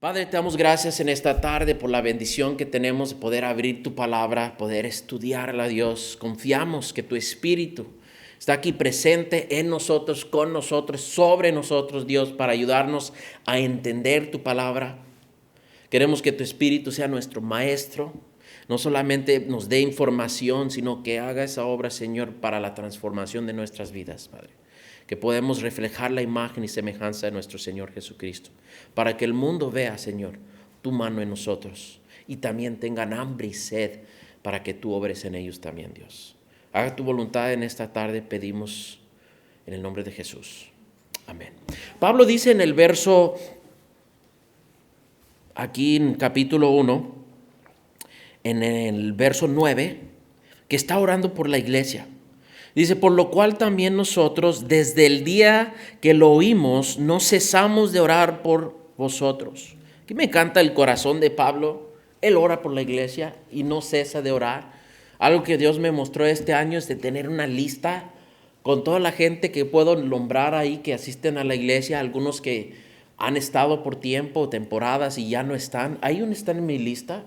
Padre, te damos gracias en esta tarde por la bendición que tenemos de poder abrir tu palabra, poder estudiarla, Dios. Confiamos que tu Espíritu está aquí presente en nosotros, con nosotros, sobre nosotros, Dios, para ayudarnos a entender tu palabra. Queremos que tu Espíritu sea nuestro maestro, no solamente nos dé información, sino que haga esa obra, Señor, para la transformación de nuestras vidas, Padre. Que podemos reflejar la imagen y semejanza de nuestro Señor Jesucristo, para que el mundo vea, Señor, tu mano en nosotros y también tengan hambre y sed para que tú obres en ellos también, Dios. Haga tu voluntad en esta tarde, pedimos en el nombre de Jesús. Amén. Pablo dice en el verso, aquí en capítulo 1, en el verso 9, que está orando por la iglesia. Dice, por lo cual también nosotros, desde el día que lo oímos, no cesamos de orar por vosotros. Aquí me encanta el corazón de Pablo. Él ora por la iglesia y no cesa de orar. Algo que Dios me mostró este año es de tener una lista con toda la gente que puedo nombrar ahí, que asisten a la iglesia, algunos que han estado por tiempo, temporadas y ya no están. Ahí no están en mi lista.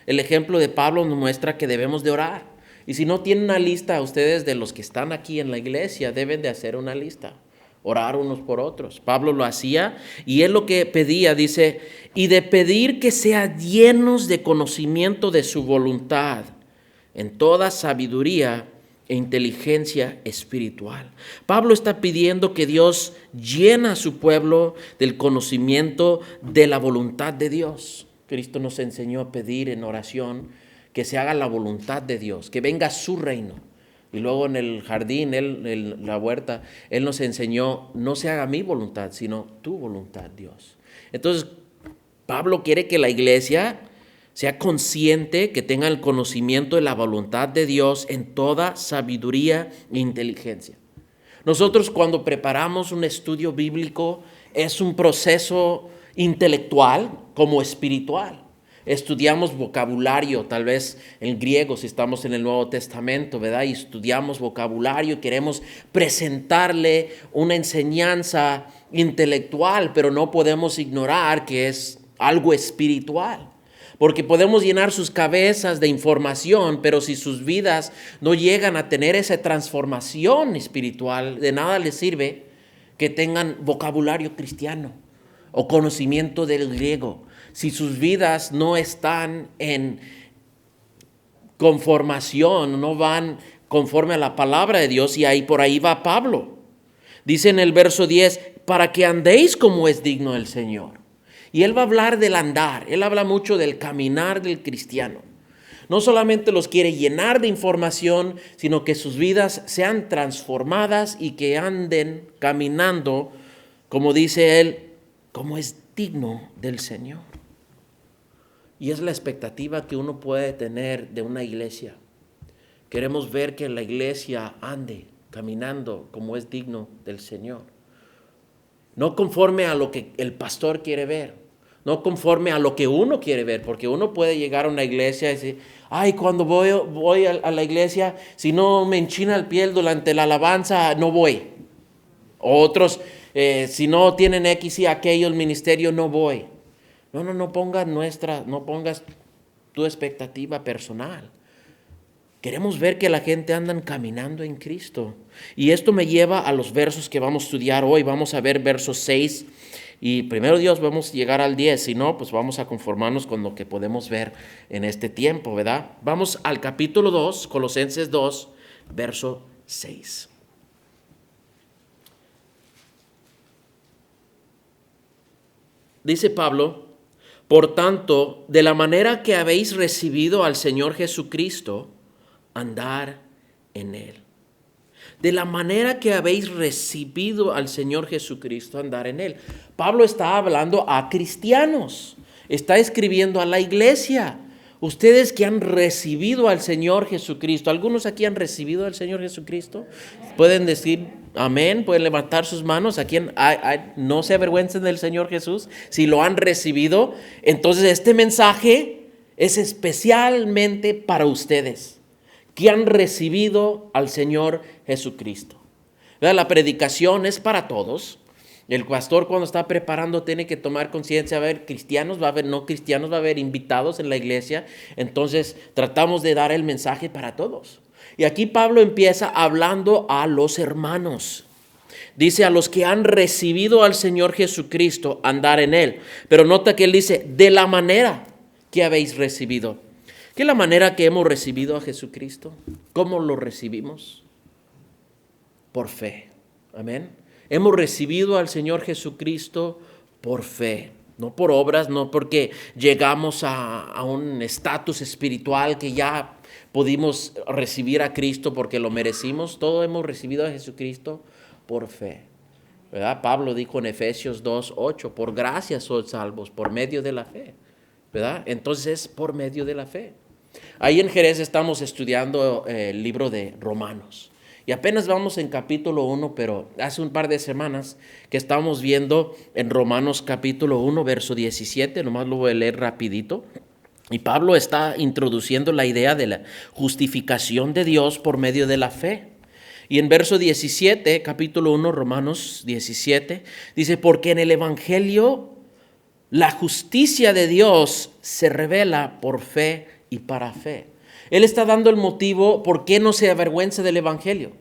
El ejemplo de Pablo nos muestra que debemos de orar. Y si no tienen una lista, ustedes de los que están aquí en la iglesia deben de hacer una lista, orar unos por otros. Pablo lo hacía y él lo que pedía, dice, y de pedir que sean llenos de conocimiento de su voluntad, en toda sabiduría e inteligencia espiritual. Pablo está pidiendo que Dios llene a su pueblo del conocimiento de la voluntad de Dios. Cristo nos enseñó a pedir en oración que se haga la voluntad de Dios, que venga su reino. Y luego en el jardín, en la huerta, Él nos enseñó, no se haga mi voluntad, sino tu voluntad, Dios. Entonces, Pablo quiere que la iglesia sea consciente, que tenga el conocimiento de la voluntad de Dios en toda sabiduría e inteligencia. Nosotros cuando preparamos un estudio bíblico, es un proceso intelectual como espiritual. Estudiamos vocabulario, tal vez en griego si estamos en el Nuevo Testamento, ¿verdad? Y estudiamos vocabulario, queremos presentarle una enseñanza intelectual, pero no podemos ignorar que es algo espiritual. Porque podemos llenar sus cabezas de información, pero si sus vidas no llegan a tener esa transformación espiritual, de nada les sirve que tengan vocabulario cristiano o conocimiento del griego. Si sus vidas no están en conformación, no van conforme a la palabra de Dios, y ahí por ahí va Pablo. Dice en el verso 10, para que andéis como es digno del Señor. Y él va a hablar del andar, él habla mucho del caminar del cristiano. No solamente los quiere llenar de información, sino que sus vidas sean transformadas y que anden caminando, como dice él, como es digno del Señor. Y es la expectativa que uno puede tener de una iglesia. Queremos ver que la iglesia ande caminando como es digno del Señor. No conforme a lo que el pastor quiere ver, no conforme a lo que uno quiere ver, porque uno puede llegar a una iglesia y decir, ay, cuando voy a la iglesia, si no me enchina el piel durante la alabanza, no voy. Otros, si no tienen X y aquello el ministerio, no voy. No pongas tu expectativa personal. Queremos ver que la gente anda caminando en Cristo. Y esto me lleva a los versos que vamos a estudiar hoy. Vamos a ver versos 6 y primero Dios vamos a llegar al 10. Si no, pues vamos a conformarnos con lo que podemos ver en este tiempo, ¿verdad? Vamos al capítulo 2, Colosenses 2, verso 6. Dice Pablo, por tanto, de la manera que habéis recibido al Señor Jesucristo, andar en Él. De la manera que habéis recibido al Señor Jesucristo, andar en Él. Pablo está hablando a cristianos, está escribiendo a la iglesia. Ustedes que han recibido al Señor Jesucristo, ¿algunos aquí han recibido al Señor Jesucristo? Pueden decir amén, pueden levantar sus manos. Aquí no se avergüencen del Señor Jesús. Si lo han recibido, entonces este mensaje es especialmente para ustedes que han recibido al Señor Jesucristo. La predicación es para todos, El pastor cuando está preparando tiene que tomar conciencia, va a haber cristianos, va a haber no cristianos, va a haber invitados en la iglesia. Entonces tratamos de dar el mensaje para todos. Y aquí Pablo empieza hablando a los hermanos. Dice a los que han recibido al Señor Jesucristo, andar en Él. Pero nota que Él dice, de la manera que habéis recibido. ¿Qué es la manera que hemos recibido a Jesucristo? ¿Cómo lo recibimos? Por fe. Amén. Hemos recibido al Señor Jesucristo por fe, no por obras, no porque llegamos a un estatus espiritual que ya pudimos recibir a Cristo porque lo merecimos. Todo hemos recibido a Jesucristo por fe, ¿verdad? Pablo dijo en Efesios 2:8, por gracia sois salvos, por medio de la fe, ¿verdad? Entonces, por medio de la fe. Ahí en Jerez estamos estudiando el libro de Romanos. Y apenas vamos en capítulo 1, pero hace un par de semanas que estamos viendo en Romanos capítulo 1, verso 17, nomás lo voy a leer rapidito. Y Pablo está introduciendo la idea de la justificación de Dios por medio de la fe. Y en verso 17, capítulo 1, Romanos 17, dice, porque en el Evangelio la justicia de Dios se revela por fe y para fe. Él está dando el motivo por qué no se avergüenza del Evangelio.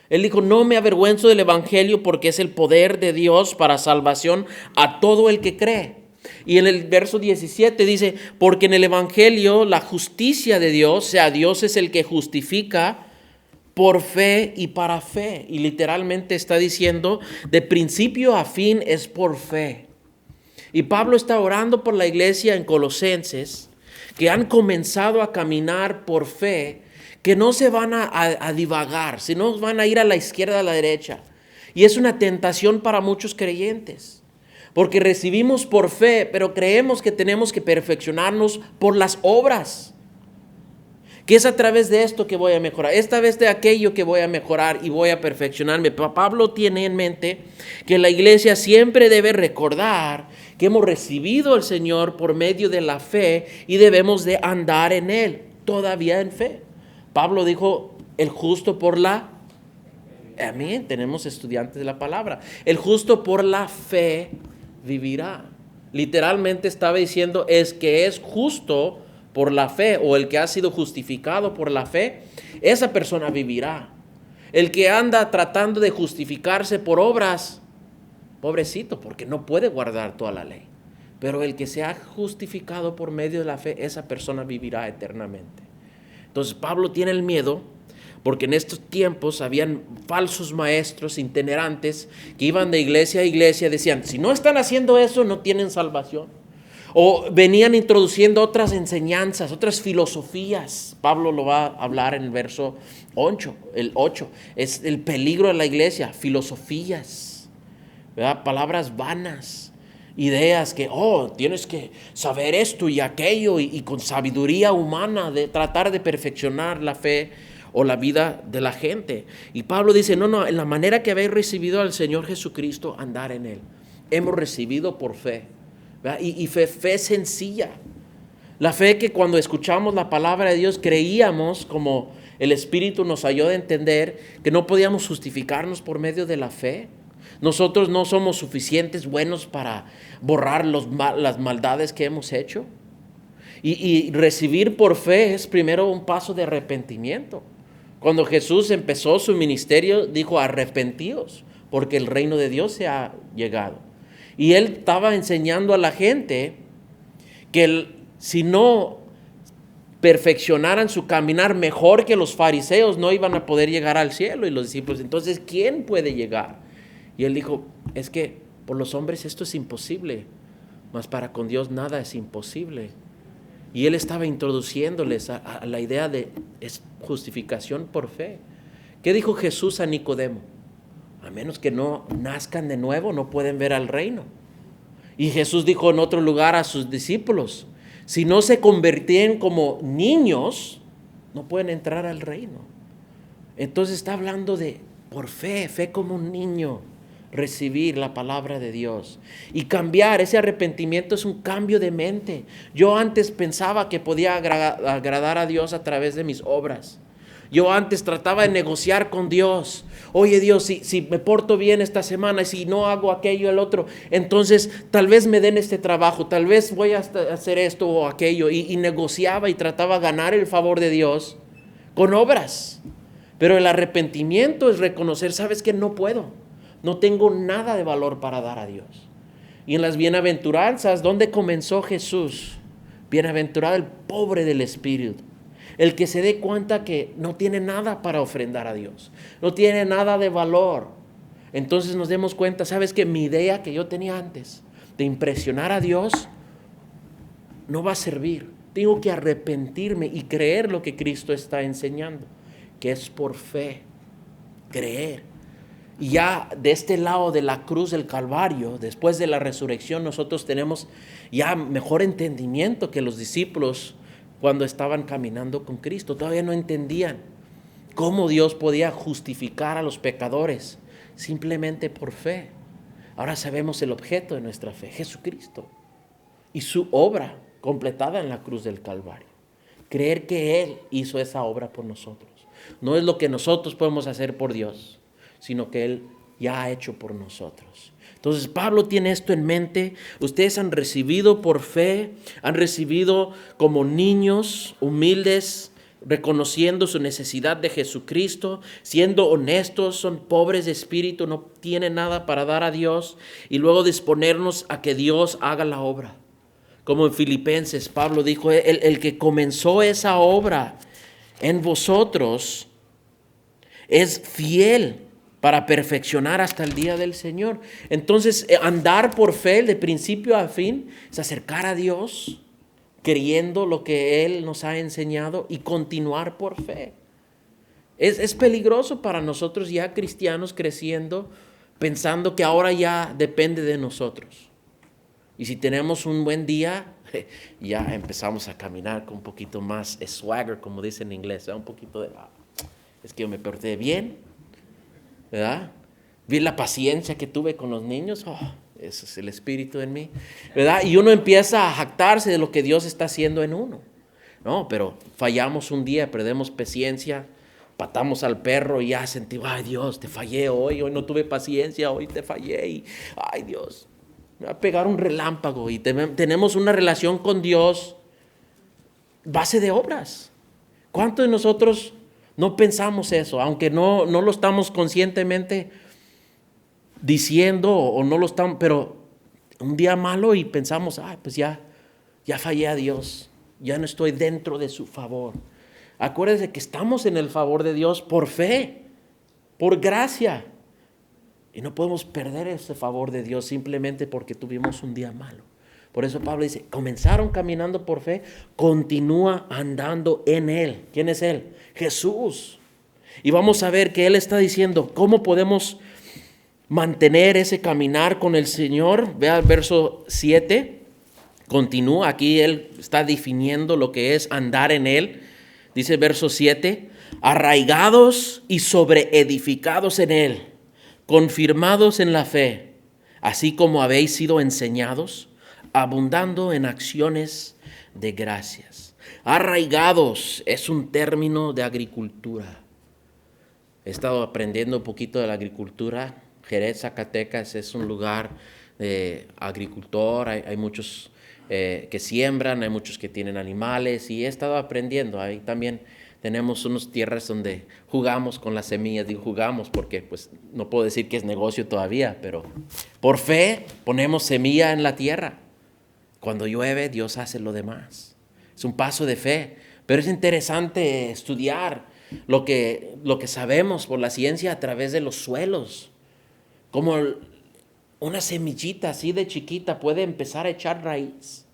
Él dijo, no me avergüenzo del Evangelio porque es el poder de Dios para salvación a todo el que cree. Y en el verso 17 dice, porque en el Evangelio la justicia de Dios, o sea, Dios es el que justifica por fe y para fe. Y literalmente está diciendo, de principio a fin es por fe. Y Pablo está orando por la iglesia en Colosenses, que han comenzado a caminar por fe, que no se van a divagar, sino van a ir a la izquierda, a la derecha. Y es una tentación para muchos creyentes, porque recibimos por fe, pero creemos que tenemos que perfeccionarnos por las obras, que es a través de esto que voy a mejorar, esta vez de aquello que voy a mejorar y voy a perfeccionarme. Pablo tiene en mente que la iglesia siempre debe recordar que hemos recibido al Señor por medio de la fe y debemos de andar en Él, todavía en fe. Pablo dijo, el justo por la... Amén, tenemos estudiantes de la palabra. El justo por la fe vivirá. Literalmente estaba diciendo, es que es justo por la fe, o el que ha sido justificado por la fe, esa persona vivirá. El que anda tratando de justificarse por obras, pobrecito, porque no puede guardar toda la ley. Pero el que se ha justificado por medio de la fe, esa persona vivirá eternamente. Entonces Pablo tiene el miedo, porque en estos tiempos habían falsos maestros itinerantes que iban de iglesia a iglesia, decían, si no están haciendo eso, no tienen salvación. O venían introduciendo otras enseñanzas, otras filosofías. Pablo lo va a hablar en el verso 8. Es el peligro de la iglesia, filosofías, ¿verdad? Palabras vanas, ideas que, tienes que saber esto y aquello, y con sabiduría humana de tratar de perfeccionar la fe o la vida de la gente. Y Pablo dice, no, en la manera que habéis recibido al Señor Jesucristo, andar en Él. Hemos recibido por fe. Y fe sencilla. La fe que cuando escuchamos la palabra de Dios creíamos, como el Espíritu nos ayuda a entender, que no podíamos justificarnos por medio de la fe. Nosotros no somos suficientes buenos para borrar las maldades que hemos hecho. Y recibir por fe es primero un paso de arrepentimiento. Cuando Jesús empezó su ministerio, dijo, arrepentíos, porque el reino de Dios se ha llegado. Y él estaba enseñando a la gente que si no perfeccionaran su caminar mejor que los fariseos, no iban a poder llegar al cielo. Y los discípulos, entonces, ¿quién puede llegar? Y él dijo, es que por los hombres esto es imposible, mas para con Dios nada es imposible. Y él estaba introduciéndoles a la idea de justificación por fe. ¿Qué dijo Jesús a Nicodemo? A menos que no nazcan de nuevo, no pueden ver al reino. Y Jesús dijo en otro lugar a sus discípulos, si no se convertían como niños, no pueden entrar al reino. Entonces está hablando de por fe como un niño, recibir la palabra de Dios y cambiar. Ese arrepentimiento es un cambio de mente. Yo antes pensaba que podía agradar a Dios a través de mis obras. Yo antes trataba de negociar con Dios. Oye Dios, si me porto bien esta semana y si no hago aquello, el otro, entonces tal vez me den este trabajo, tal vez voy a hacer esto o aquello. Y negociaba y trataba de ganar el favor de Dios con obras. Pero el arrepentimiento es reconocer, ¿sabes qué? No puedo. No tengo nada de valor para dar a Dios. Y en las bienaventuranzas, ¿dónde comenzó Jesús? Bienaventurado el pobre del espíritu. El que se dé cuenta que no tiene nada para ofrendar a Dios. No tiene nada de valor. Entonces nos demos cuenta, ¿sabes qué? Mi idea que yo tenía antes de impresionar a Dios no va a servir. Tengo que arrepentirme y creer lo que Cristo está enseñando, que es por fe, creer. Y ya de este lado de la cruz del Calvario, después de la resurrección, nosotros tenemos ya mejor entendimiento que los discípulos cuando estaban caminando con Cristo. Todavía no entendían cómo Dios podía justificar a los pecadores simplemente por fe. Ahora sabemos el objeto de nuestra fe, Jesucristo, y su obra completada en la cruz del Calvario. Creer que Él hizo esa obra por nosotros. No es lo que nosotros podemos hacer por Dios, sino que Él ya ha hecho por nosotros. Entonces Pablo tiene esto en mente. Ustedes han recibido por fe, han recibido como niños humildes, reconociendo su necesidad de Jesucristo, siendo honestos, son pobres de espíritu, no tienen nada para dar a Dios, y luego disponernos a que Dios haga la obra. Como en Filipenses, Pablo dijo, el que comenzó esa obra en vosotros es fiel para perfeccionar hasta el día del Señor. Entonces, andar por fe de principio a fin es acercar a Dios, creyendo lo que Él nos ha enseñado y continuar por fe. Es peligroso para nosotros ya cristianos creciendo, pensando que ahora ya depende de nosotros. Y si tenemos un buen día, ya empezamos a caminar con un poquito más swagger, como dicen en inglés, un poquito de, es que yo me porté bien, ¿verdad? Vi la paciencia que tuve con los niños, ese es el espíritu en mí, ¿verdad? Y uno empieza a jactarse de lo que Dios está haciendo en uno. No, pero fallamos un día, perdemos paciencia, patamos al perro y ya sentimos, ay Dios, te fallé hoy no tuve paciencia, hoy te fallé y ay Dios, me va a pegar un relámpago. Y tenemos una relación con Dios base de obras. ¿Cuántos de nosotros no pensamos eso, aunque no lo estamos conscientemente diciendo o no lo estamos, pero un día malo y pensamos, pues ya fallé a Dios, ya no estoy dentro de su favor. Acuérdense que estamos en el favor de Dios por fe, por gracia, y no podemos perder ese favor de Dios simplemente porque tuvimos un día malo. Por eso Pablo dice, comenzaron caminando por fe, continúa andando en Él. ¿Quién es Él? Jesús. Y vamos a ver que Él está diciendo, ¿cómo podemos mantener ese caminar con el Señor? Vea el verso 7, continúa, aquí Él está definiendo lo que es andar en Él. Dice verso 7, arraigados y sobreedificados en Él, confirmados en la fe, así como habéis sido enseñados, abundando en acciones de gracias. Arraigados es un término de agricultura. He estado aprendiendo un poquito de la agricultura. Jerez, Zacatecas es un lugar de agricultor. Hay muchos que siembran, hay muchos que tienen animales y he estado aprendiendo. Ahí también tenemos unas tierras donde jugamos con las semillas. Digo jugamos porque pues no puedo decir que es negocio todavía, pero por fe ponemos semilla en la tierra. Cuando llueve, Dios hace lo demás. Es un paso de fe. Pero es interesante estudiar lo que sabemos por la ciencia a través de los suelos. Como una semillita así de chiquita puede empezar a echar raíz.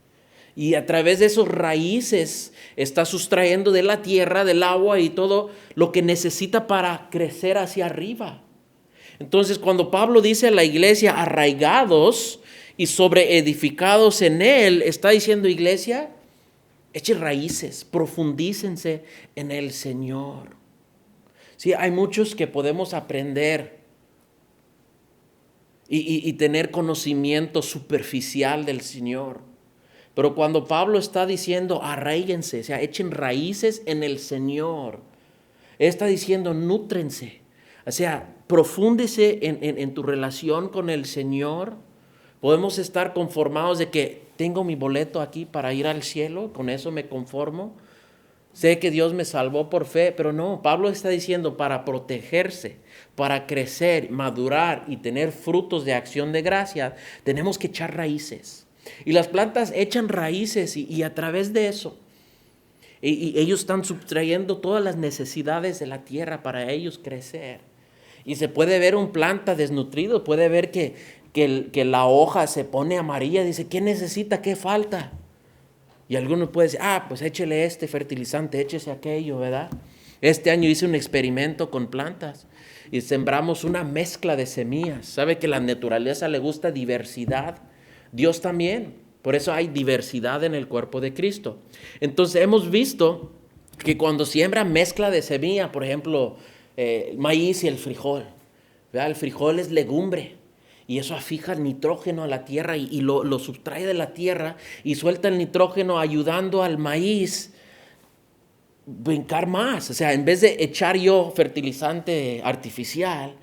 Y a través de esos raíces está sustrayendo de la tierra, del agua y todo lo que necesita para crecer hacia arriba. Entonces, cuando Pablo dice a la iglesia arraigados y sobreedificados en Él, está diciendo, iglesia, echen raíces, profundícense en el Señor. Sí, hay muchos que podemos aprender y tener conocimiento superficial del Señor. Pero cuando Pablo está diciendo arraíguense, o sea, echen raíces en el Señor, Está diciendo, nútrense. O sea, profúndese en tu relación con el Señor. Podemos estar conformados de que tengo mi boleto aquí para ir al cielo, con eso me conformo. Sé que Dios me salvó por fe, pero no, Pablo está diciendo para protegerse, para crecer, madurar y tener frutos de acción de gracia, tenemos que echar raíces. Y las plantas echan raíces y a través de eso, y ellos están subtrayendo todas las necesidades de la tierra para ellos crecer. Y se puede ver un planta desnutrido, puede ver que la hoja se pone amarilla, dice, ¿qué necesita? ¿Qué falta? Y algunos pueden decir, pues échele este fertilizante, échese aquello, ¿verdad? Este año hice un experimento con plantas y sembramos una mezcla de semillas. ¿Sabe que a la naturaleza le gusta diversidad? Dios también. Por eso hay diversidad en el cuerpo de Cristo. Entonces hemos visto que cuando siembra mezcla de semilla, por ejemplo, el maíz y el frijol, ¿verdad? El frijol es legumbre. Y eso afija el nitrógeno a la tierra y lo sustrae de la tierra y suelta el nitrógeno ayudando al maíz brincar más. O sea, en vez de echar yo fertilizante artificial,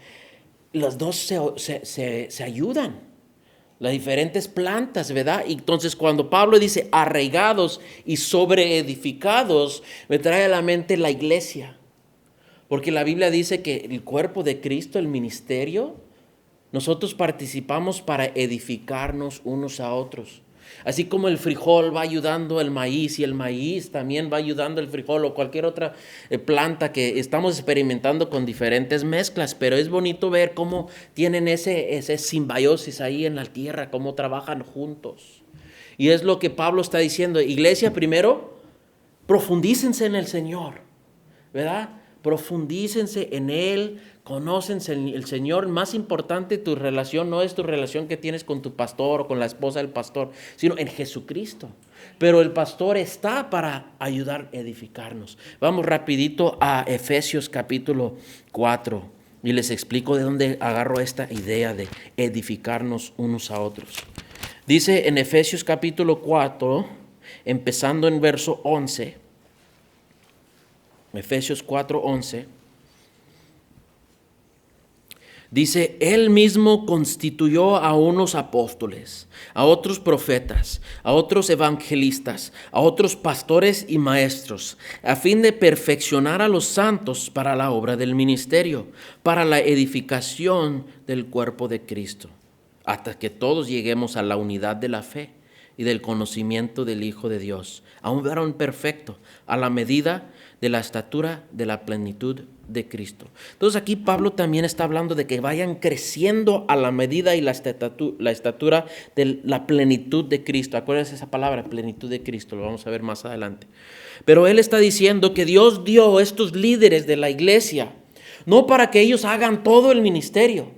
las dos se ayudan. Las diferentes plantas, ¿verdad? Y entonces cuando Pablo dice arraigados y sobreedificados, me trae a la mente la iglesia. Porque la Biblia dice que el cuerpo de Cristo, el ministerio, nosotros participamos para edificarnos unos a otros. Así como el frijol va ayudando al maíz y el maíz también va ayudando al frijol o cualquier otra planta que estamos experimentando con diferentes mezclas. Pero es bonito ver cómo tienen ese simbiosis ahí en la tierra, cómo trabajan juntos. Y es lo que Pablo está diciendo. Iglesia, primero, profundícense en el Señor, ¿verdad? Profundícense en Él, conócense el Señor. Más importante, tu relación no es tu relación que tienes con tu pastor o con la esposa del pastor, sino en Jesucristo. Pero el pastor está para ayudar a edificarnos. Vamos rapidito a Efesios capítulo 4 y les explico de dónde agarro esta idea de edificarnos unos a otros. Dice en Efesios capítulo 4, empezando en verso 11, Efesios 4:11, dice, Él mismo constituyó a unos apóstoles, a otros profetas, a otros evangelistas, a otros pastores y maestros, a fin de perfeccionar a los santos para la obra del ministerio, para la edificación del cuerpo de Cristo, hasta que todos lleguemos a la unidad de la fe y del conocimiento del Hijo de Dios, a un varón perfecto, a la medida de la estatura de la plenitud de Cristo. Entonces aquí Pablo también está hablando de que vayan creciendo a la medida y la estatura de la plenitud de Cristo. Acuérdense esa palabra, plenitud de Cristo, lo vamos a ver más adelante. Pero él está diciendo que Dios dio a estos líderes de la iglesia, no para que ellos hagan todo el ministerio.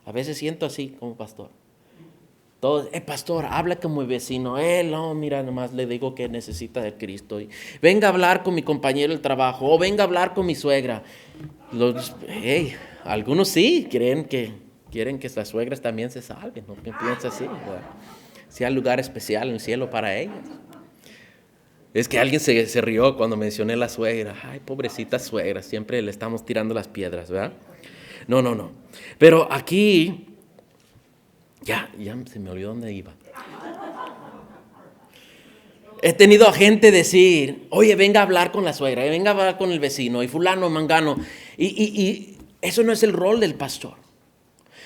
A veces siento así como pastor. Todos, pastor, habla con mi vecino. No, mira, nomás le digo que necesita de Cristo. Y venga a hablar con mi compañero del trabajo. O venga a hablar con mi suegra. Algunos sí quieren que las suegras también se salven. ¿No piensa así? Si hay lugar especial en el cielo para ellas. Es que alguien se rió cuando mencioné la suegra. Ay, pobrecita suegra, siempre le estamos tirando las piedras, ¿verdad? No. Pero aquí... Ya se me olvidó dónde iba. He tenido a gente decir, oye, venga a hablar con la suegra, venga a hablar con el vecino, y fulano, mangano. Y eso no es el rol del pastor.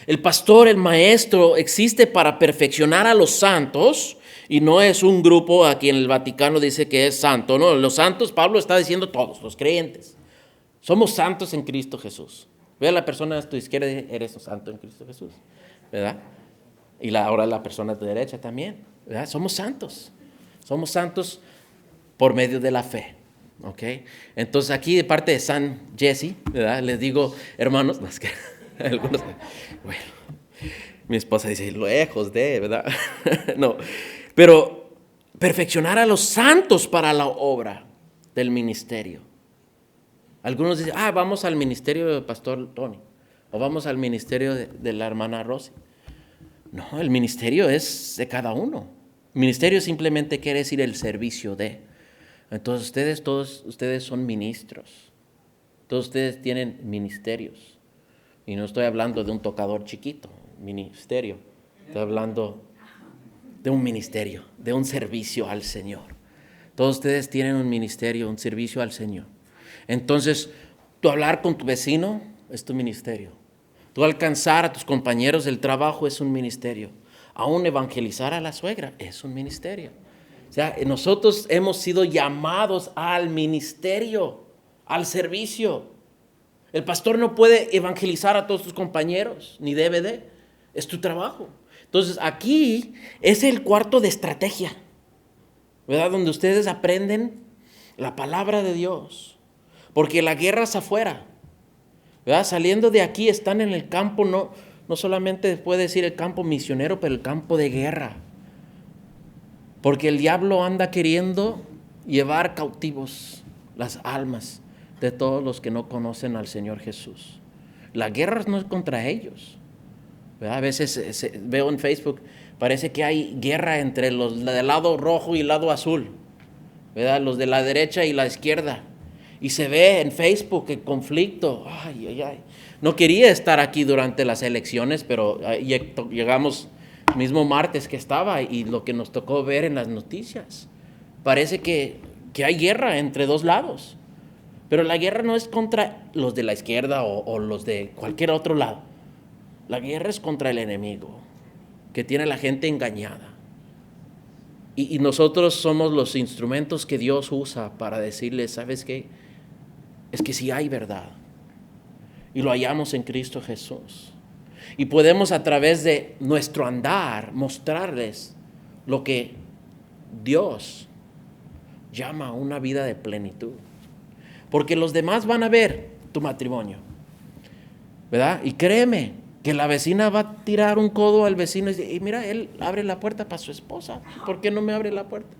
El pastor, el maestro, existe para perfeccionar a los santos, y no es un grupo a quien el Vaticano dice que es santo. No, los santos, Pablo está diciendo todos, los creyentes. Somos santos en Cristo Jesús. Ve a la persona a tu izquierda y dice, eres un santo en Cristo Jesús, ¿verdad? Y ahora la persona de tu derecha también, ¿verdad? Somos santos por medio de la fe, ¿ok? Entonces aquí de parte de San Jesse, ¿verdad? Les digo, hermanos, más que algunos, bueno, mi esposa dice, lejos de, ¿verdad? No, pero perfeccionar a los santos para la obra del ministerio. Algunos dicen, vamos al ministerio del pastor Tony, o vamos al ministerio de la hermana Rosy. No, el ministerio es de cada uno. El ministerio simplemente quiere decir el servicio de. Entonces todos ustedes son ministros. Todos ustedes tienen ministerios. Y no estoy hablando de un tocador chiquito, ministerio. Estoy hablando de un ministerio, de un servicio al Señor. Todos ustedes tienen un ministerio, un servicio al Señor. Entonces, tú hablar con tu vecino es tu ministerio. Tú alcanzar a tus compañeros del trabajo es un ministerio. Aún evangelizar a la suegra es un ministerio. O sea, nosotros hemos sido llamados al ministerio, al servicio. El pastor no puede evangelizar a todos sus compañeros, ni debe de. Es tu trabajo. Entonces, aquí es el cuarto de estrategia, ¿verdad? Donde ustedes aprenden la palabra de Dios. Porque la guerra es afuera, ¿verdad? Saliendo de aquí están en el campo, no solamente puede decir el campo misionero, pero el campo de guerra. Porque el diablo anda queriendo llevar cautivos las almas de todos los que no conocen al Señor Jesús. La guerra no es contra ellos, ¿verdad? A veces veo en Facebook, parece que hay guerra entre los del lado rojo y el lado azul, ¿verdad? Los de la derecha y la izquierda. Y se ve en Facebook el conflicto. Ay. No quería estar aquí durante las elecciones, pero llegamos mismo martes que estaba y lo que nos tocó ver en las noticias. Parece que hay guerra entre dos lados. Pero la guerra no es contra los de la izquierda o los de cualquier otro lado. La guerra es contra el enemigo, que tiene a la gente engañada. Y nosotros somos los instrumentos que Dios usa para decirles, ¿sabes qué? Es que sí hay verdad. Y lo hallamos en Cristo Jesús. Y podemos a través de nuestro andar mostrarles lo que Dios llama una vida de plenitud. Porque los demás van a ver tu matrimonio, ¿verdad? Y créeme que la vecina va a tirar un codo al vecino y dice, y mira, él abre la puerta para su esposa. ¿Por qué no me abre la puerta?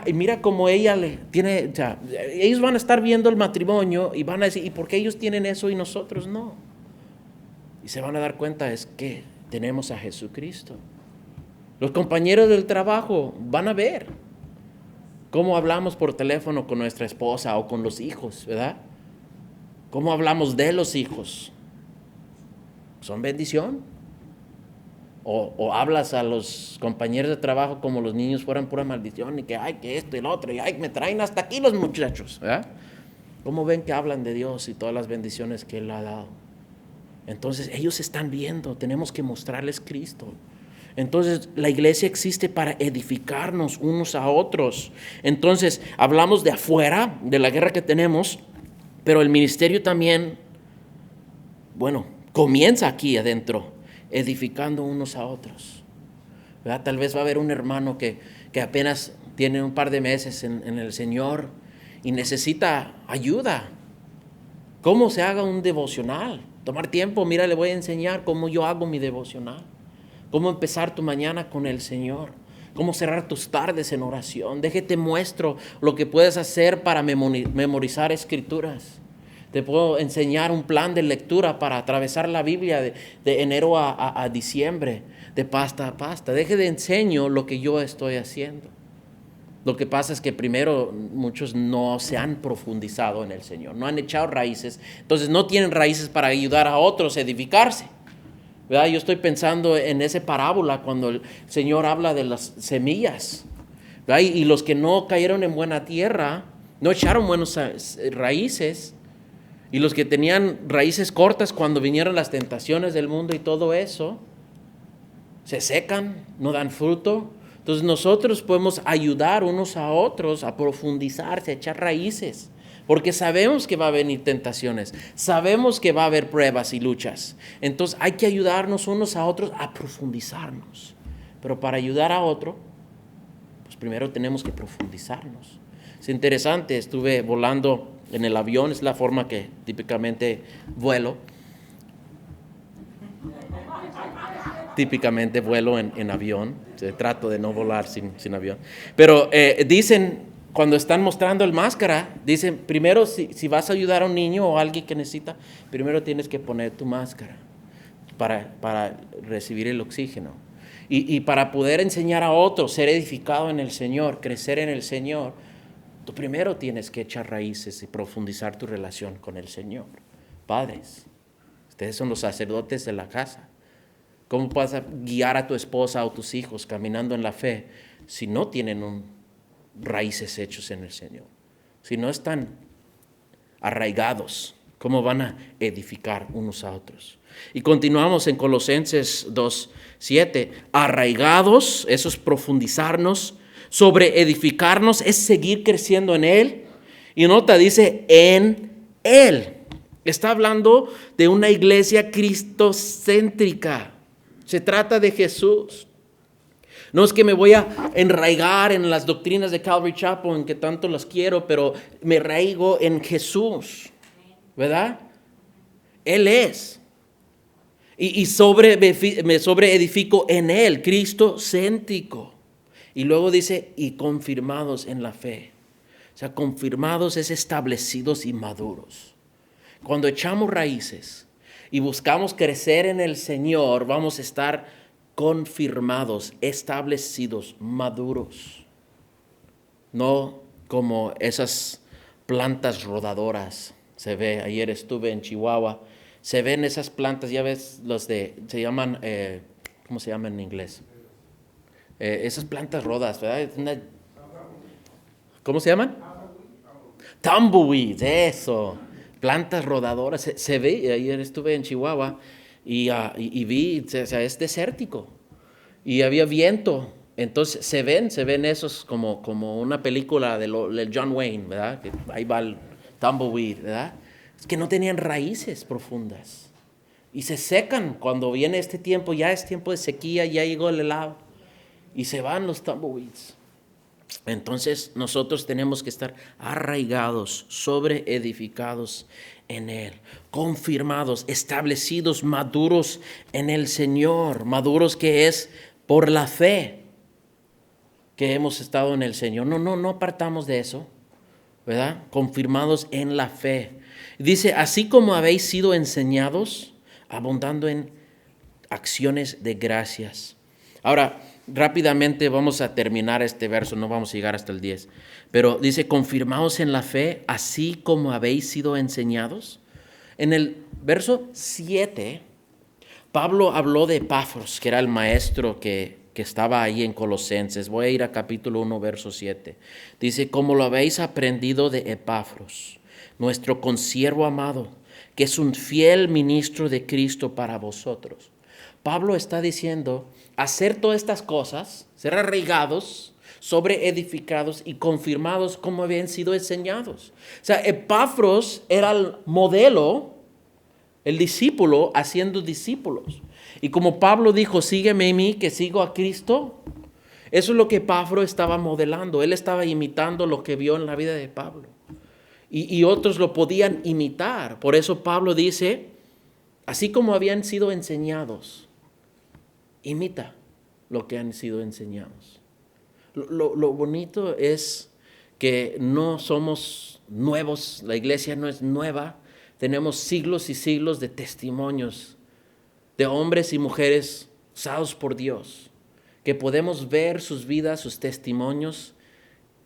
Y mira cómo ella le tiene, o sea, ellos van a estar viendo el matrimonio y van a decir, ¿y por qué ellos tienen eso y nosotros no? Y se van a dar cuenta es que tenemos a Jesucristo. Los compañeros del trabajo van a ver cómo hablamos por teléfono con nuestra esposa o con los hijos, ¿verdad? Cómo hablamos de los hijos. ¿Son bendición? O hablas a los compañeros de trabajo como los niños fueran pura maldición y que que esto y lo otro y me traen hasta aquí los muchachos, ¿verdad? ¿Cómo ven que hablan de Dios y todas las bendiciones que Él ha dado? Entonces ellos están viendo, tenemos que mostrarles Cristo. Entonces la iglesia existe para edificarnos unos a otros. Entonces hablamos de afuera, de la guerra que tenemos, pero el ministerio también, comienza aquí adentro, edificando unos a otros, ¿verdad? Tal vez va a haber un hermano que apenas tiene un par de meses en el Señor y necesita ayuda. ¿Cómo se haga un devocional? Tomar tiempo, mira, le voy a enseñar cómo yo hago mi devocional. Cómo empezar tu mañana con el Señor. Cómo cerrar tus tardes en oración. Déjate muestro lo que puedes hacer para memorizar escrituras. Te puedo enseñar un plan de lectura para atravesar la Biblia de enero a diciembre, de pasta a pasta. Déjate enseño lo que yo estoy haciendo. Lo que pasa es que primero muchos no se han profundizado en el Señor, no han echado raíces, entonces no tienen raíces para ayudar a otros a edificarse, ¿verdad? Yo estoy pensando en esa parábola cuando el Señor habla de las semillas, ¿verdad? Y los que no cayeron en buena tierra, no echaron buenas raíces, y los que tenían raíces cortas cuando vinieron las tentaciones del mundo y todo eso, se secan, no dan fruto. Entonces nosotros podemos ayudar unos a otros a profundizarse, a echar raíces, porque sabemos que va a venir tentaciones, sabemos que va a haber pruebas y luchas. Entonces hay que ayudarnos unos a otros a profundizarnos. Pero para ayudar a otro, pues primero tenemos que profundizarnos. Es interesante, estuve volando en el avión, es la forma que típicamente vuelo. Típicamente vuelo en avión, trato de no volar sin avión. Pero dicen, cuando están mostrando el máscara, dicen, primero si vas a ayudar a un niño o a alguien que necesita, primero tienes que poner tu máscara para recibir el oxígeno. Y para poder enseñar a otros, ser edificado en el Señor, crecer en el Señor, Tú primero tienes que echar raíces y profundizar tu relación con el Señor. Padres, ustedes son los sacerdotes de la casa. ¿Cómo vas a guiar a tu esposa o tus hijos caminando en la fe si no tienen raíces hechos en el Señor? Si no están arraigados, ¿cómo van a edificar unos a otros? Y continuamos en Colosenses 2:7. Arraigados, eso es profundizarnos. Sobre edificarnos es seguir creciendo en Él. Y nota, dice en Él. Está hablando de una iglesia cristocéntrica. Se trata de Jesús. No es que me voy a enraigar en las doctrinas de Calvary Chapel, en que tanto las quiero, pero me arraigo en Jesús, ¿verdad? Él es. Y me sobreedifico en Él, cristocéntrico. Y luego dice, y confirmados en la fe. O sea, confirmados es establecidos y maduros. Cuando echamos raíces y buscamos crecer en el Señor, vamos a estar confirmados, establecidos, maduros. No como esas plantas rodadoras. Se ve, ayer estuve en Chihuahua, se ven esas plantas, ya ves, se llaman, ¿cómo se llaman en inglés? Esas plantas rodas, ¿verdad? ¿Cómo se llaman? Tumbleweeds, eso. Plantas rodadoras. Se ve, ayer estuve en Chihuahua y vi, o sea, es desértico. Y había viento. Entonces se ven esos como una película de John Wayne, ¿verdad? Que ahí va el tumbleweed, ¿verdad? Es que no tenían raíces profundas. Y se secan cuando viene este tiempo, ya es tiempo de sequía, ya llegó el helado. Y se van los tumbleweeds. Entonces nosotros tenemos que estar arraigados, sobreedificados en Él, confirmados, establecidos, maduros en el Señor, maduros que es por la fe que hemos estado en el Señor. No apartamos de eso, ¿verdad? Confirmados en la fe. Dice, así como habéis sido enseñados, abundando en acciones de gracias. Ahora, rápidamente vamos a terminar este verso, no vamos a llegar hasta el 10. Pero dice, confirmaos en la fe, así como habéis sido enseñados. En el verso 7, Pablo habló de Epafros, que era el maestro que estaba ahí en Colosenses. Voy a ir a capítulo 1, verso 7. Dice, como lo habéis aprendido de Epafros, nuestro consiervo amado, que es un fiel ministro de Cristo para vosotros. Pablo está diciendo, hacer todas estas cosas, ser arraigados, sobreedificados y confirmados como habían sido enseñados. O sea, Epafros era el modelo, el discípulo haciendo discípulos. Y como Pablo dijo, sígueme a mí que sigo a Cristo, eso es lo que Epafros estaba modelando. Él estaba imitando lo que vio en la vida de Pablo. Y otros lo podían imitar. Por eso Pablo dice, así como habían sido enseñados, imita lo que han sido enseñados. Lo bonito es que no somos nuevos, la iglesia no es nueva, tenemos siglos y siglos de testimonios de hombres y mujeres usados por Dios, que podemos ver sus vidas, sus testimonios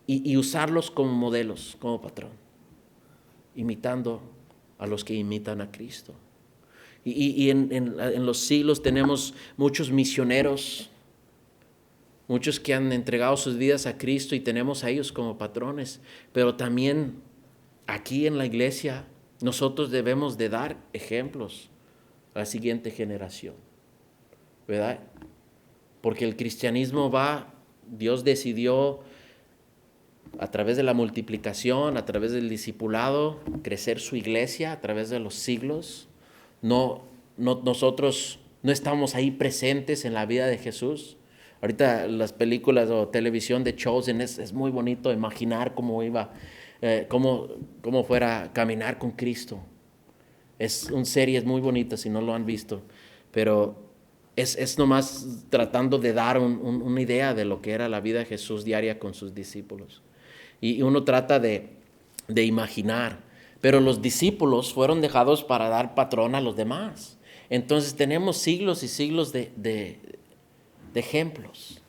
y usarlos como modelos, como patrón, imitando a los que imitan a Cristo. Y en los siglos tenemos muchos misioneros, muchos que han entregado sus vidas a Cristo y tenemos a ellos como patrones. Pero también aquí en la iglesia nosotros debemos de dar ejemplos a la siguiente generación, ¿verdad? Porque el cristianismo Dios decidió a través de la multiplicación, a través del discipulado, crecer su iglesia a través de los siglos. Nosotros no estamos ahí presentes en la vida de Jesús. Ahorita las películas o televisión de Chosen es muy bonito imaginar cómo iba, cómo fuera a caminar con Cristo. Es una serie muy bonita si no lo han visto, pero es nomás tratando de dar una idea de lo que era la vida de Jesús diaria con sus discípulos. Y uno trata de imaginar. Pero los discípulos fueron dejados para dar patrón a los demás. Entonces tenemos siglos y siglos de ejemplos.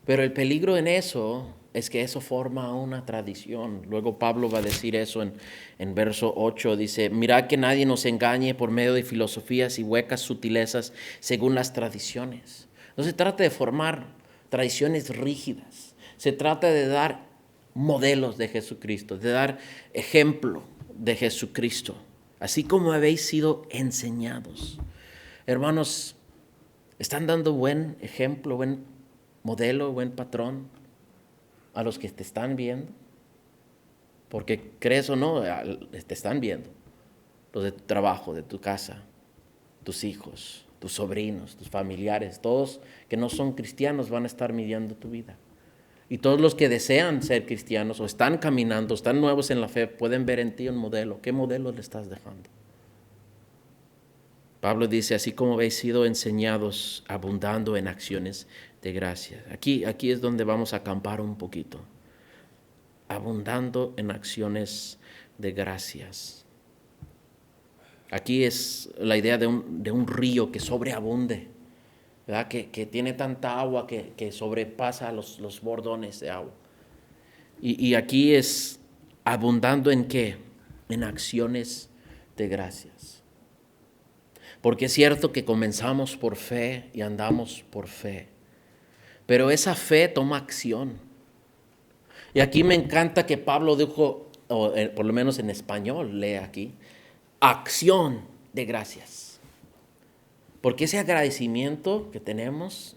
Pero el peligro en eso es que eso forma una tradición. Luego Pablo va a decir eso en verso 8. Dice, mirad que nadie nos engañe por medio de filosofías y huecas sutilezas según las tradiciones. No se trata de formar tradiciones rígidas. Se trata de dar modelos de Jesucristo, de dar ejemplo de Jesucristo, así como habéis sido enseñados. Hermanos, ¿están dando buen ejemplo, buen modelo, buen patrón a los que te están viendo? Porque crees o no, te están viendo. Los de tu trabajo, de tu casa, tus hijos, tus sobrinos, tus familiares, todos que no son cristianos van a estar midiendo tu vida. Y todos los que desean ser cristianos o están caminando, están nuevos en la fe, pueden ver en ti un modelo. ¿Qué modelo le estás dejando? Pablo dice, así como habéis sido enseñados, abundando en acciones de gracia. Aquí es donde vamos a acampar un poquito. Abundando en acciones de gracias. Aquí es la idea de un río que sobreabunde, ¿verdad? Que tiene tanta agua que sobrepasa los bordones de agua. Y aquí es abundando ¿en qué? En acciones de gracias. Porque es cierto que comenzamos por fe y andamos por fe, pero esa fe toma acción. Y aquí me encanta que Pablo dijo, o por lo menos en español, lee aquí, acción de gracias. Porque ese agradecimiento que tenemos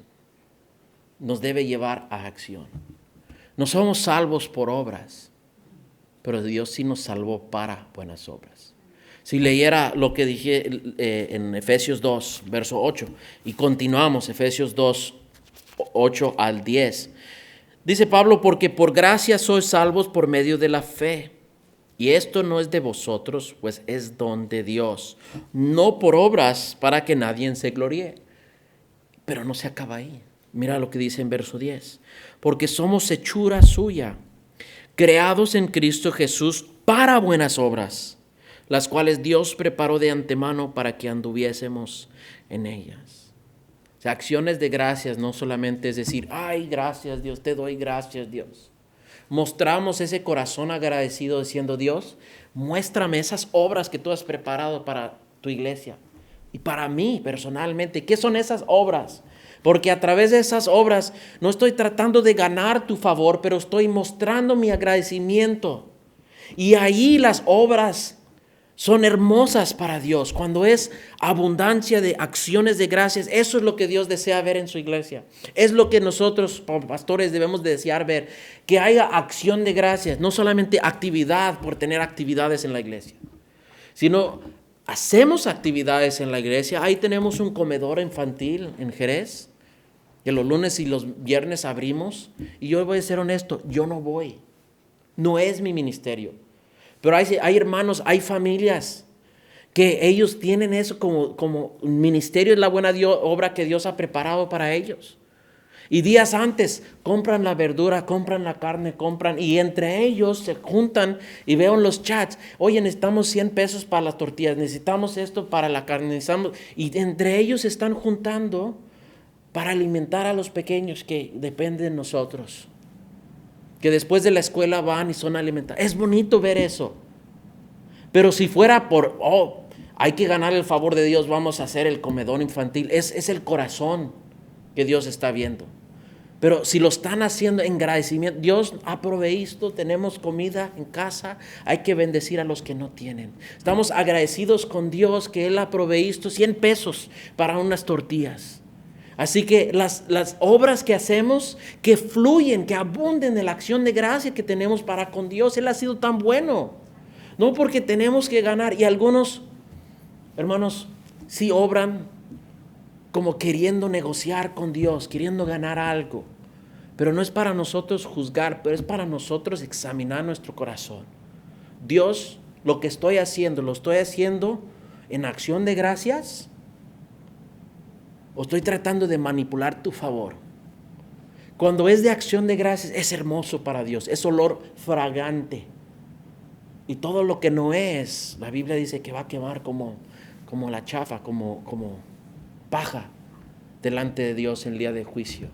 nos debe llevar a acción. No somos salvos por obras, pero Dios sí nos salvó para buenas obras. Si leyera lo que dije en Efesios 2, verso 8, y continuamos, Efesios 2, 8 al 10. Dice Pablo, porque por gracia sois salvos por medio de la fe. Y esto no es de vosotros, pues es don de Dios, no por obras para que nadie se gloríe. Pero no se acaba ahí. Mira lo que dice en verso 10. Porque somos hechura suya, creados en Cristo Jesús para buenas obras, las cuales Dios preparó de antemano para que anduviésemos en ellas. O sea, acciones de gracias no solamente es decir, ay, gracias Dios, te doy gracias Dios. Mostramos ese corazón agradecido diciendo, Dios, muéstrame esas obras que tú has preparado para tu iglesia y para mí personalmente. ¿Qué son esas obras? Porque a través de esas obras no estoy tratando de ganar tu favor, pero estoy mostrando mi agradecimiento. Y ahí las obras son hermosas para Dios. Cuando es abundancia de acciones de gracias, eso es lo que Dios desea ver en su iglesia. Es lo que nosotros como pastores debemos desear ver, que haya acción de gracias, no solamente actividad por tener actividades en la iglesia, sino hacemos actividades en la iglesia. Ahí tenemos un comedor infantil en Jerez, que los lunes y los viernes abrimos, y yo voy a ser honesto, yo no voy, no es mi ministerio. Pero hay hermanos, hay familias que ellos tienen eso como ministerio, es la buena obra que Dios ha preparado para ellos. Y días antes compran la verdura, compran la carne, y entre ellos se juntan y veo en los chats, oye, necesitamos 100 pesos para las tortillas, necesitamos esto para la carne, y entre ellos se están juntando para alimentar a los pequeños que dependen de nosotros, que después de la escuela van y son alimentados. Es bonito ver eso. Pero si fuera por, hay que ganar el favor de Dios, vamos a hacer el comedor infantil, es el corazón que Dios está viendo. Pero si lo están haciendo en agradecimiento, Dios ha proveído, tenemos comida en casa, hay que bendecir a los que no tienen. Estamos agradecidos con Dios que Él ha proveído 100 pesos para unas tortillas. Así que las obras que hacemos, que fluyen, que abunden en la acción de gracia que tenemos para con Dios, Él ha sido tan bueno. No porque tenemos que ganar. Y algunos, hermanos, sí obran como queriendo negociar con Dios, queriendo ganar algo. Pero no es para nosotros juzgar, pero es para nosotros examinar nuestro corazón. Dios, lo que estoy haciendo, ¿lo estoy haciendo en acción de gracias? ¿O estoy tratando de manipular tu favor? Cuando es de acción de gracias, es hermoso para Dios, es olor fragante. Y todo lo que no es, la Biblia dice que va a quemar como la chafa, como paja delante de Dios en el día de juicio.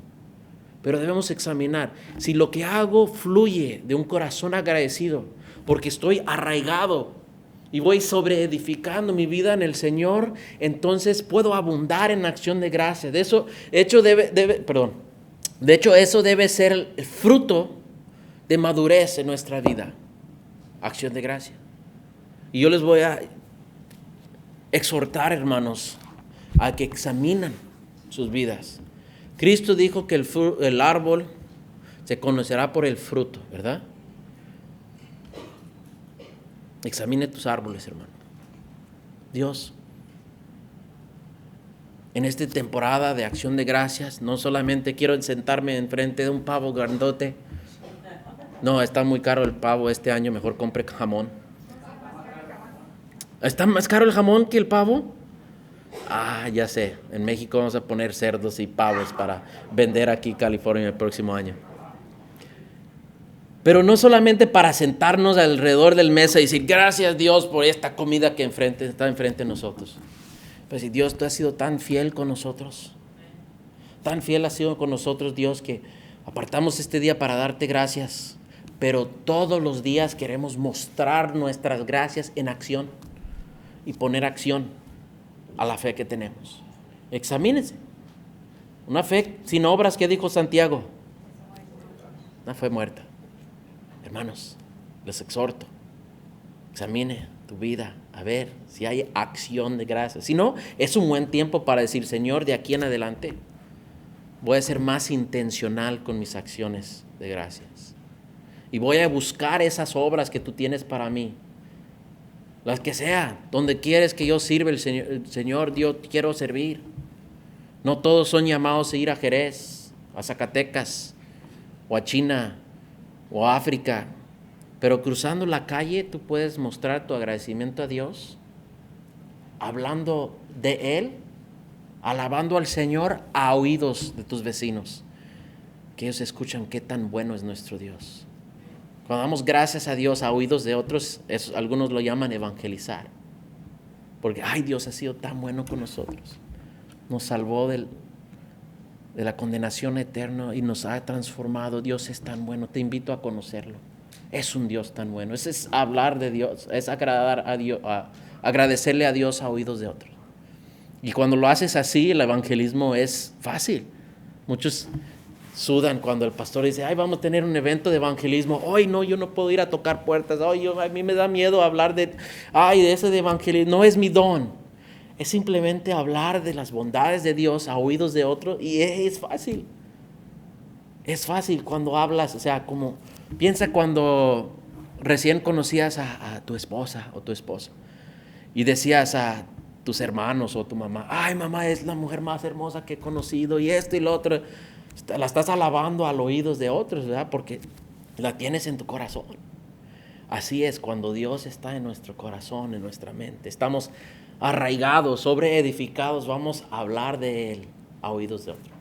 Pero debemos examinar si lo que hago fluye de un corazón agradecido, porque estoy arraigado y voy sobreedificando mi vida en el Señor, entonces puedo abundar en acción de gracia. De hecho, eso debe ser el fruto de madurez en nuestra vida, acción de gracia. Y yo les voy a exhortar, hermanos, a que examinen sus vidas. Cristo dijo que el árbol se conocerá por el fruto, ¿verdad? Examine tus árboles, hermano. Dios, en esta temporada de acción de gracias, no solamente quiero sentarme enfrente de un pavo grandote. No, está muy caro el pavo este año, mejor compre jamón. ¿Está más caro el jamón que el pavo? Ah, ya sé, en México vamos a poner cerdos y pavos para vender aquí en California el próximo año. Pero no solamente para sentarnos alrededor del mesa y decir, gracias Dios por esta comida que está enfrente de nosotros. Pero si Dios, tú has sido tan fiel con nosotros, tan fiel has sido con nosotros, Dios, que apartamos este día para darte gracias, pero todos los días queremos mostrar nuestras gracias en acción y poner acción a la fe que tenemos. Examínense. Una fe sin obras, ¿qué dijo Santiago? Una fe muerta. Hermanos, les exhorto, examine tu vida, a ver si hay acción de gracias. Si no, es un buen tiempo para decir, Señor, de aquí en adelante voy a ser más intencional con mis acciones de gracias. Y voy a buscar esas obras que tú tienes para mí. Las que sea, donde quieres que yo sirva el Señor, Dios, quiero servir. No todos son llamados a ir a Jerez, a Zacatecas, o a China, o a África. Pero cruzando la calle tú puedes mostrar tu agradecimiento a Dios, hablando de Él, alabando al Señor a oídos de tus vecinos, que ellos escuchan qué tan bueno es nuestro Dios. Cuando damos gracias a Dios a oídos de otros, algunos lo llaman evangelizar. Porque, ay, Dios ha sido tan bueno con nosotros. Nos salvó de la condenación eterna y nos ha transformado. Dios es tan bueno, te invito a conocerlo. Es un Dios tan bueno. Ese es hablar de Dios, es agradar a Dios, agradecerle a Dios a oídos de otros. Y cuando lo haces así, el evangelismo es fácil. Muchos sudan cuando el pastor dice, ay, vamos a tener un evento de evangelismo. Ay, no, yo no puedo ir a tocar puertas. Ay, a mí me da miedo hablar de ese de evangelismo. No es mi don. Es simplemente hablar de las bondades de Dios a oídos de otros. Y es fácil. Es fácil cuando hablas, o sea, como piensa cuando recién conocías a tu esposa o tu esposo. Y decías a tus hermanos o tu mamá, ay, mamá es la mujer más hermosa que he conocido. Y esto y lo otro. La estás alabando al oídos de otros, ¿verdad? Porque la tienes en tu corazón. Así es cuando Dios está en nuestro corazón, en nuestra mente. Estamos arraigados, sobreedificados. Vamos a hablar de Él a oídos de otros.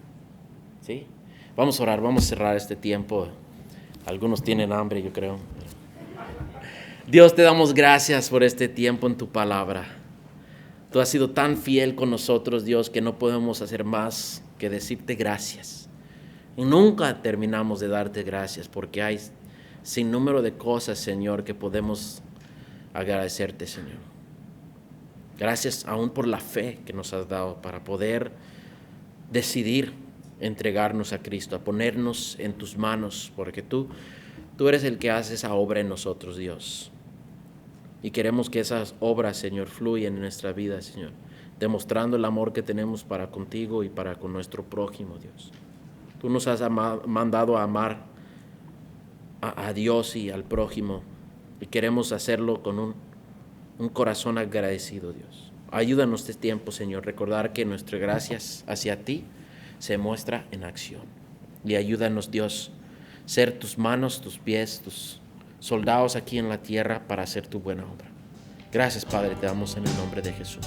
¿Sí? Vamos a orar, vamos a cerrar este tiempo. Algunos tienen hambre, yo creo. Dios, te damos gracias por este tiempo en tu palabra. Tú has sido tan fiel con nosotros, Dios, que no podemos hacer más que decirte gracias. Y nunca terminamos de darte gracias porque hay sin número de cosas, Señor, que podemos agradecerte, Señor. Gracias aún por la fe que nos has dado para poder decidir entregarnos a Cristo, a ponernos en tus manos, porque tú eres el que hace esa obra en nosotros, Dios. Y queremos que esas obras, Señor, fluyan en nuestra vida, Señor, demostrando el amor que tenemos para contigo y para con nuestro prójimo, Dios. Tú nos has mandado a amar a Dios y al prójimo y queremos hacerlo con un corazón agradecido, Dios. Ayúdanos este tiempo, Señor, recordar que nuestra gracia hacia ti se muestra en acción. Y ayúdanos, Dios, ser tus manos, tus pies, tus soldados aquí en la tierra para hacer tu buena obra. Gracias, Padre, te damos en el nombre de Jesús.